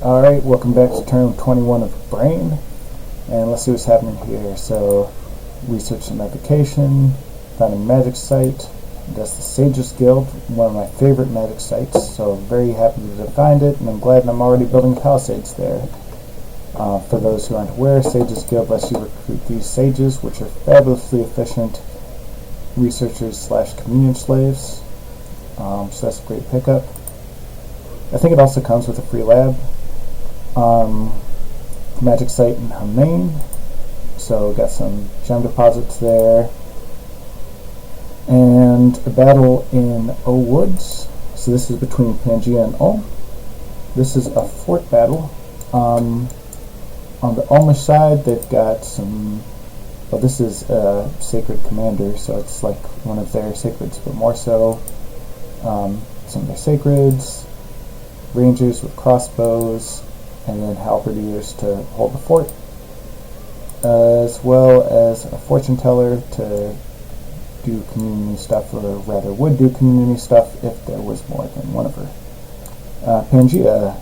Alright, welcome back to turn 21 of Brain, and let's see what's happening here. So, research some application, found a magic site, that's the Sages Guild, one of my favorite magic sites, so very happy to find it, and I'm glad I'm already building palisades there. For those who aren't aware, Sages Guild lets you recruit these sages, which are fabulously efficient researchers slash communion slaves, so that's a great pickup. I think it also comes with a free lab. Magic site in Humane, so got some gem deposits there, and a battle in O Woods. So this is between Pangea and Ulm. This is a fort battle. On the Ulmish side, they've got some. Well, this is a sacred commander, so it's like one of their sacreds, but more so some of their sacreds, rangers with crossbows, and then halberdiers to hold the fort, as well as a fortune teller to do community stuff, or rather would do community stuff if there was more than one of her. Pangea,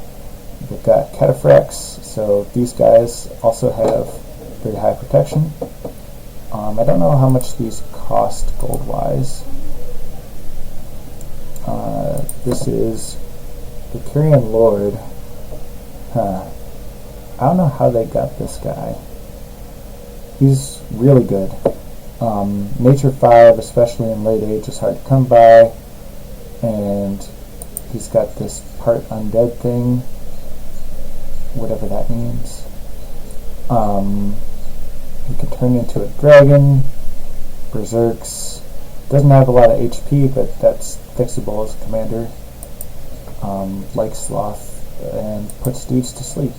they've got cataphracts, so these guys also have very high protection. I don't know how much these cost gold-wise. This is the Kyrian Lord. I don't know how they got this guy. He's really good. Nature 5, especially in late age, is hard to come by, and he's got this part undead thing, whatever that means. He can turn into a dragon, berserks. Doesn't have a lot of HP, but that's fixable as a commander. Like sloth, and puts dudes to sleep.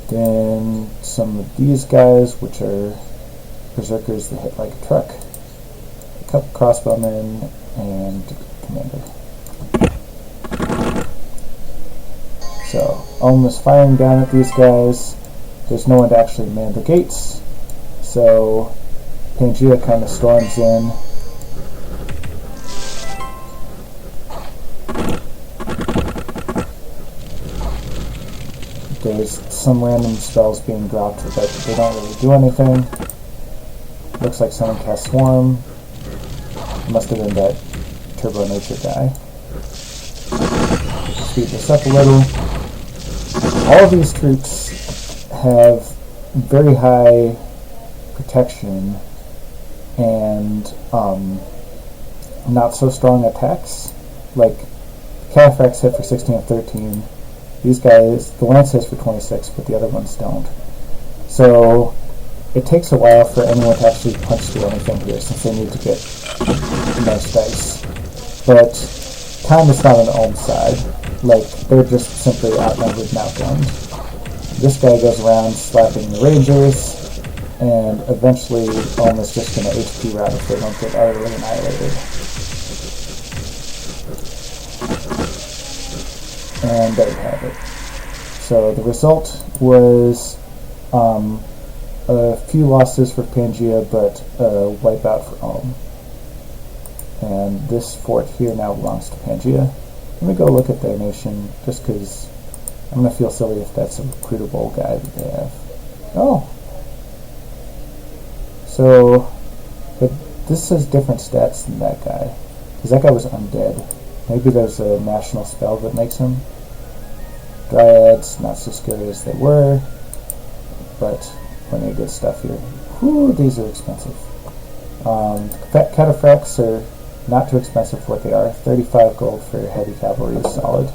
Then some of these guys, which are berserkers that hit like a truck, a couple crossbowmen, and commander. So, Ulm is firing down at these guys. There's no one to actually man the gates, so Pangea kind of storms in. There's some random spells being dropped, but they don't really do anything. Looks like someone cast Swarm. Must have been that Turbo Nature guy. Speed this up a little. All of these troops have very high protection and not so strong attacks. Like, Cataphracts hit for 16 and 13. These guys, the lance hits for 26, but the other ones don't. So it takes a while for anyone to actually punch through anything here, since they need to get nice dice. But time is not on the Ulm side. Like, they're just simply outnumbered and outgunned. This guy goes around slapping the rangers, and eventually Ulm is just going to HP rout if they don't get utterly annihilated. And there you have it. So the result was a few losses for Pangea, but a wipeout for Ulm. And this fort here now belongs to Pangea. Let me go look at their nation, just because I'm going to feel silly if that's a recruitable guy that they have. Oh! So, but this has different stats than that guy, because that guy was undead. Maybe there's a national spell that makes him. Dryads, not so scary as they were, but plenty of good stuff here. Whew, these are expensive. Cataphracts are not too expensive for what they are. 35 gold for heavy cavalry is solid.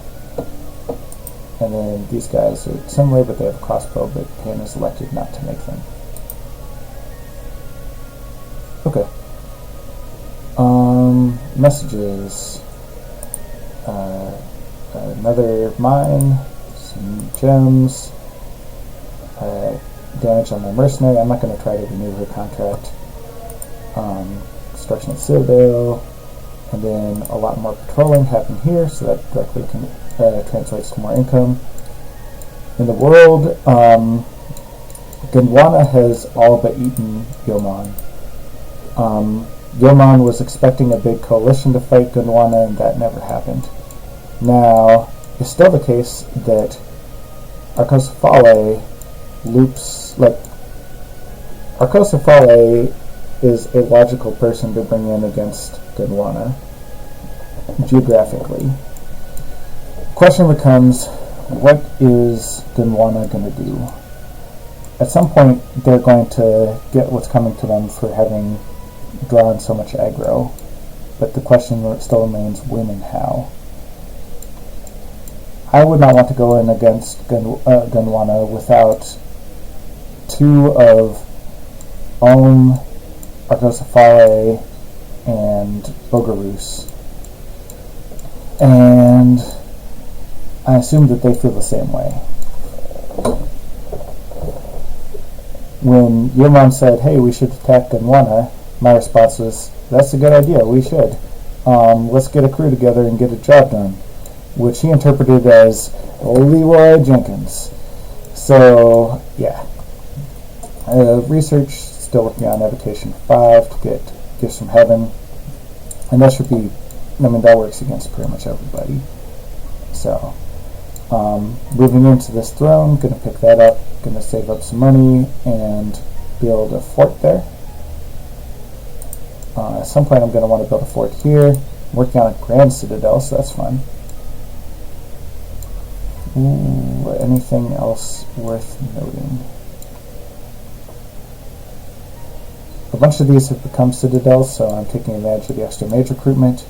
And then these guys are similar, but they have a crossbow, but Pan has elected not to make them. Okay. Messages. Another mine, some gems, damage on my mercenary. I'm not going to try to renew her contract. Destruction of Citadel, and then a lot more patrolling happened here, so that directly translates to more income. In the world, Gondwana has all but eaten Yoman. Yoman was expecting a big coalition to fight Gondwana, and that never happened. Now, it's still the case that Arcocephale loops, like, Arcocephale is a logical person to bring in against Gondwana, geographically. Question becomes, what is Gondwana going to do? At some point, they're going to get what's coming to them for having drawn so much aggro, but the question still remains when and how. I would not want to go in against Gondwana without two of Arcocephale, and Bogarus. And I assume that they feel the same way. When your mom said, hey, we should attack Gondwana, my response was, that's a good idea, we should. Let's get a crew together and get a job done, which he interpreted as Leroy Jenkins. So, yeah. Research, still working on Evocation 5 to get Gifts from Heaven. And that should be, that works against pretty much everybody. So, moving into this throne, gonna pick that up, gonna save up some money and build a fort there. At some point I'm gonna want to build a fort here. I'm working on a grand citadel, so that's fun. Anything else worth noting? A bunch of these have become citadels, so I'm taking advantage of the extra mage recruitment.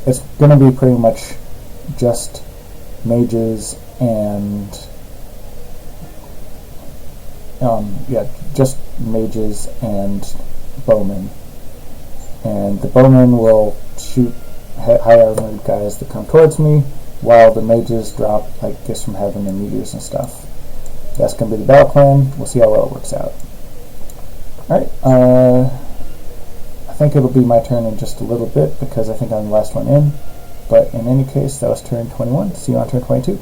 It's going to be pretty much just mages and just mages and bowmen. And the bowmen will shoot high armored guys that come towards me, while the mages drop like Gifts from Heaven and meteors and stuff. That's going to be the battle plan. We'll see how well it works out. Alright, I think it'll be my turn in just a little bit because I think I'm the last one in. But in any case, that was turn 21. See you on turn 22.